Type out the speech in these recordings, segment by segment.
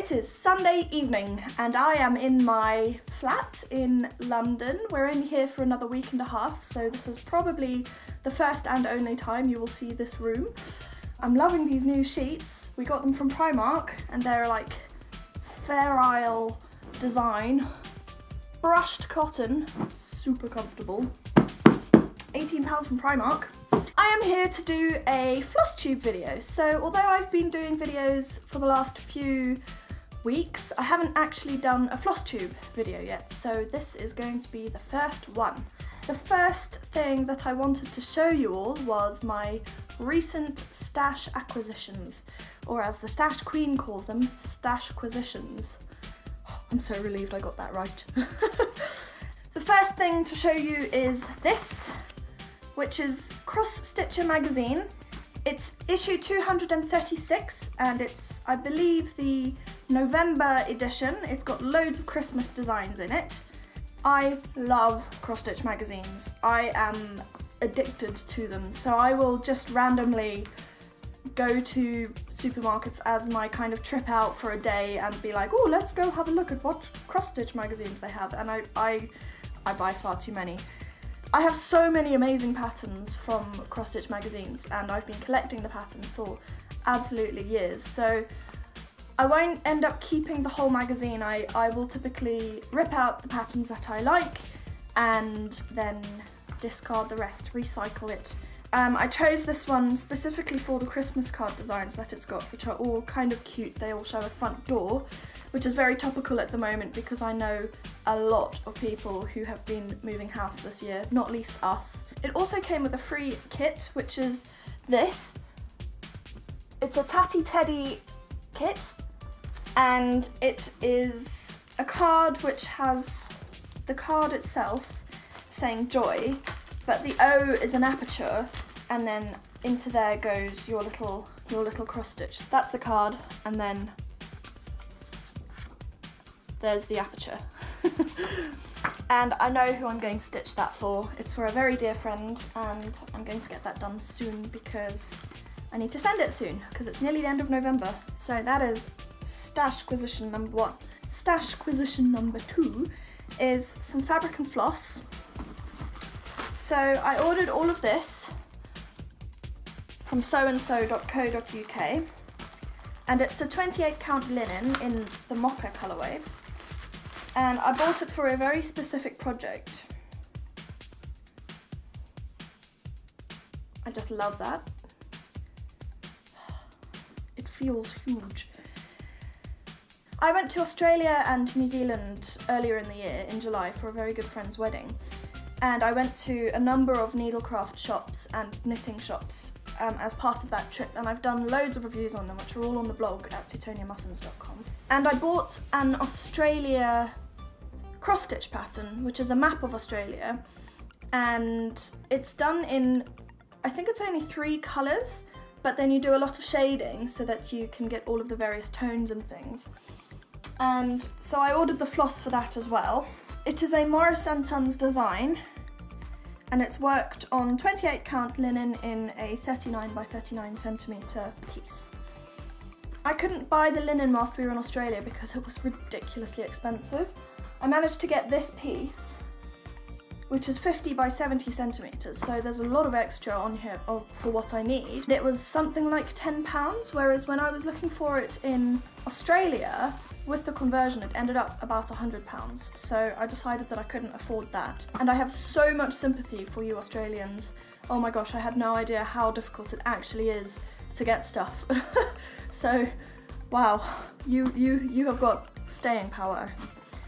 It is Sunday evening and I am in my flat in London. We're only here for another week and a half, so this is probably the first and only time you will see this room. I'm loving these new sheets. We got them from Primark and they're like Fair Isle design, brushed cotton, super comfortable. £18 from Primark. I am here to do a Flosstube video. So although I've been doing videos for the last few weeks, I haven't actually done a Flosstube video yet. So this is going to be the first one. The first thing that I wanted to show you all was my recent stash acquisitions, or as the Stash Queen calls them, stashquistions. I'm so relieved I got that right. The first thing to show you is this, which is Cross Stitcher magazine. It's issue 236 and it's, I believe, the November edition. It's got loads of Christmas designs in it. I love cross stitch magazines. I am addicted to them, so I will just randomly go to supermarkets as my kind of trip out for a day and be like, oh, let's go have a look at what cross stitch magazines they have, and I buy far too many. I have so many amazing patterns from cross stitch magazines and I've been collecting the patterns for absolutely years, so I won't end up keeping the whole magazine. I will typically rip out the patterns that I like and then discard the rest, recycle it. I chose this one specifically for the Christmas card designs that it's got, which are all kind of cute. They all show a front door, which is very topical at the moment because I know a lot of people who have been moving house this year, not least us. It also came with a free kit, which is this. It's a Tatty Teddy kit, and it is a card which has the card itself saying joy, but the O is an aperture, and then into there goes your little cross stitch. That's the card, and then there's the aperture. And I know who I'm going to stitch that for. It's for a very dear friend, and I'm going to get that done soon because I need to send it soon because it's nearly the end of November. So that is stashquisition number 1. Stashquisition number 2 is some fabric and floss. So I ordered all of this from soandso.co.uk, and it's a 28 count linen in the mocha colourway, and I bought it for a very specific project. I just love that. It feels huge. I went to Australia and New Zealand earlier in the year, in July, for a very good friend's wedding. And I went to a number of needlecraft shops and knitting shops as part of that trip, and I've done loads of reviews on them, which are all on the blog at plutoniummuffins.com. And I bought an Australia cross-stitch pattern, which is a map of Australia, and it's done in, I think it's only 3 colours, but then you do a lot of shading so that you can get all of the various tones and things. And so I ordered the floss for that as well. It is a Morris & Sons design, and it's worked on 28 count linen in a 39 by 39 centimetre piece. I couldn't buy the linen whilst we were in Australia because it was ridiculously expensive. I managed to get this piece, which is 50 by 70 centimetres, so there's a lot of extra on here for what I need. It was something like £10, whereas when I was looking for it in Australia, with the conversion, it ended up about £100, so I decided that I couldn't afford that. And I have so much sympathy for you Australians. Oh my gosh, I had no idea how difficult it actually is to get stuff. So, wow, you have got staying power.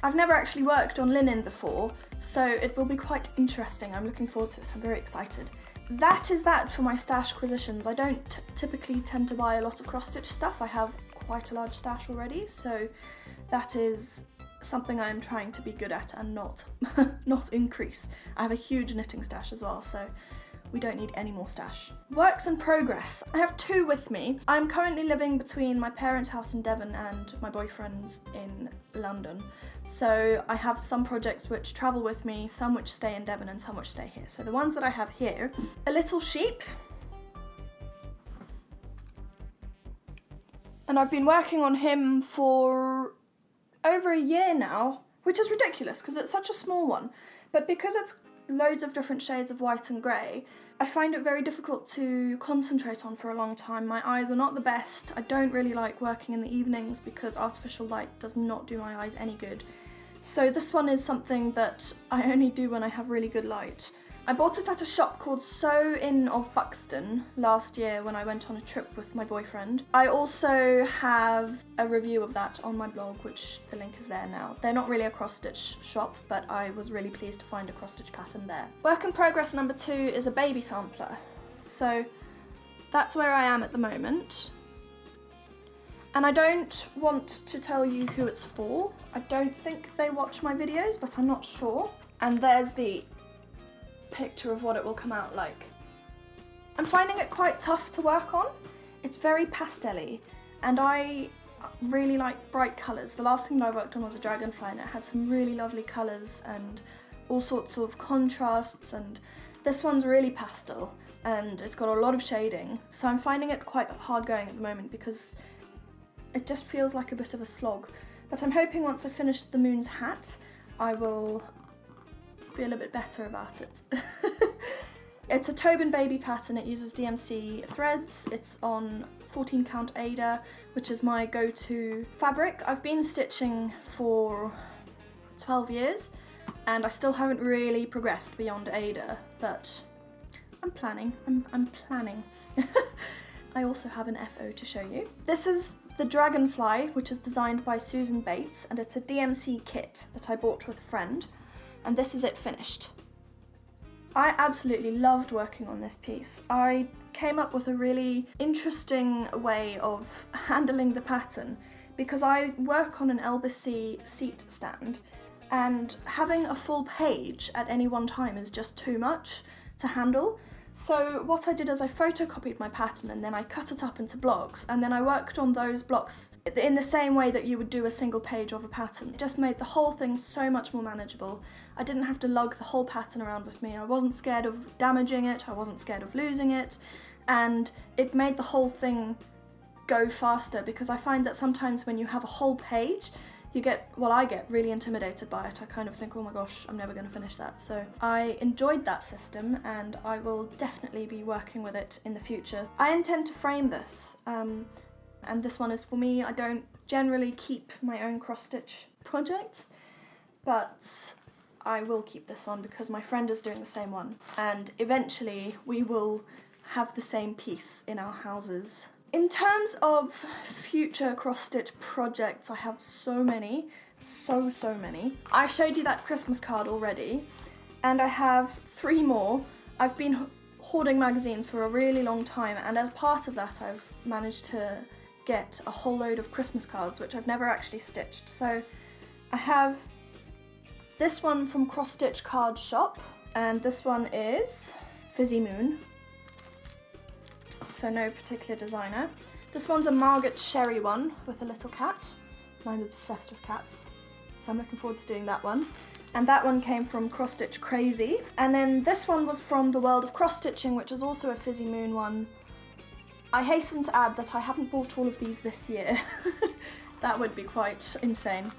I've never actually worked on linen before, so it will be quite interesting. I'm looking forward to it, I'm very excited. That is that for my stashquisitions. I don't typically tend to buy a lot of cross-stitch stuff. I have quite a large stash already, so that is something I'm trying to be good at and not increase. I have a huge knitting stash as well, so we don't need any more stash. Works in progress. I have 2 with me. I'm currently living between my parents' house in Devon and my boyfriend's in London, so I have some projects which travel with me, some which stay in Devon and some which stay here. So the ones that I have here, a little sheep, And I've been working on him for over a year now, which is ridiculous because it's such a small one. But because it's loads of different shades of white and grey, I find it very difficult to concentrate on for a long time. My eyes are not the best. I don't really like working in the evenings because artificial light does not do my eyes any good. So this one is something that I only do when I have really good light. I bought it at a shop called Sew In of Buxton last year when I went on a trip with my boyfriend. I also have a review of that on my blog, which the link is there now. They're not really a cross-stitch shop, but I was really pleased to find a cross-stitch pattern there. Work in progress number 2 is a baby sampler. So that's where I am at the moment. And I don't want to tell you who it's for. I don't think they watch my videos, but I'm not sure. And there's the picture of what it will come out like. I'm finding it quite tough to work on. It's very pastel-y, and I really like bright colours. The last thing that I worked on was a Dragonfly, and it had some really lovely colours and all sorts of contrasts, and this one's really pastel and it's got a lot of shading, so I'm finding it quite hard going at the moment because it just feels like a bit of a slog. But I'm hoping once I finish the moon's hat I will feel a bit better about it. It's a Turbine baby pattern. It uses DMC threads. It's on 14 count Aida, which is my go-to fabric. I've been stitching for 12 years and I still haven't really progressed beyond Aida, but I'm planning. I'm planning. I also have an FO to show you. This is the Dragonfly, which is designed by Susan Bates, and it's a DMC kit that I bought with a friend. And this is it finished. I absolutely loved working on this piece. I came up with a really interesting way of handling the pattern because I work on an Elbacy seat stand, and having a full page at any one time is just too much to handle. So what I did is I photocopied my pattern and then I cut it up into blocks, and then I worked on those blocks in the same way that you would do a single page of a pattern. It just made the whole thing so much more manageable. I didn't have to lug the whole pattern around with me. I wasn't scared of damaging it, I wasn't scared of losing it, and it made the whole thing go faster because I find that sometimes when you have a whole page, I get really intimidated by it. I kind of think, oh my gosh, I'm never going to finish that. So I enjoyed that system and I will definitely be working with it in the future. I intend to frame this, and this one is for me. I don't generally keep my own cross-stitch projects, but I will keep this one because my friend is doing the same one, and eventually we will have the same piece in our houses. In terms of future cross-stitch projects, I have so many, so many. I showed you that Christmas card already, and I have 3 more. I've been hoarding magazines for a really long time, and as part of that I've managed to get a whole load of Christmas cards, which I've never actually stitched. So I have this one from Cross Stitch Card Shop, and this one is Fizzy Moon. So no particular designer. This one's a Margaret Sherry one with a little cat. I'm obsessed with cats, so I'm looking forward to doing that one. And that one came from Cross Stitch Crazy. And then this one was from the World of Cross Stitching, which is also a Fizzy Moon one. I hasten to add that I haven't bought all of these this year. That would be quite insane.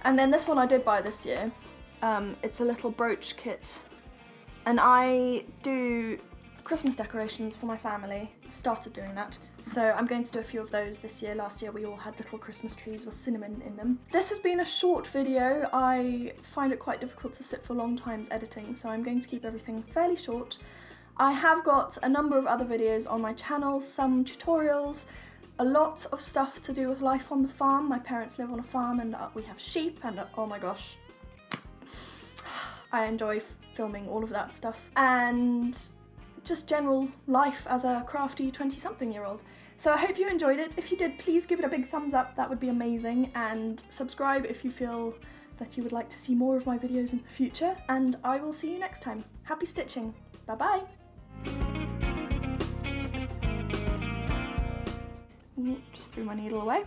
And then this one I did buy this year. It's a little brooch kit. And I do Christmas decorations for my family. I've started doing that. So I'm going to do a few of those this year. Last year we all had little Christmas trees with cinnamon in them. This has been a short video. I find it quite difficult to sit for long times editing, so I'm going to keep everything fairly short. I have got a number of other videos on my channel, some tutorials, a lot of stuff to do with life on the farm. My parents live on a farm and we have sheep, and oh my gosh, I enjoy filming all of that stuff. And just general life as a crafty 20-something-year-old. So I hope you enjoyed it. If you did, please give it a big thumbs up, that would be amazing, and subscribe if you feel that you would like to see more of my videos in the future, and I will see you next time. Happy stitching. Bye bye. Just threw my needle away.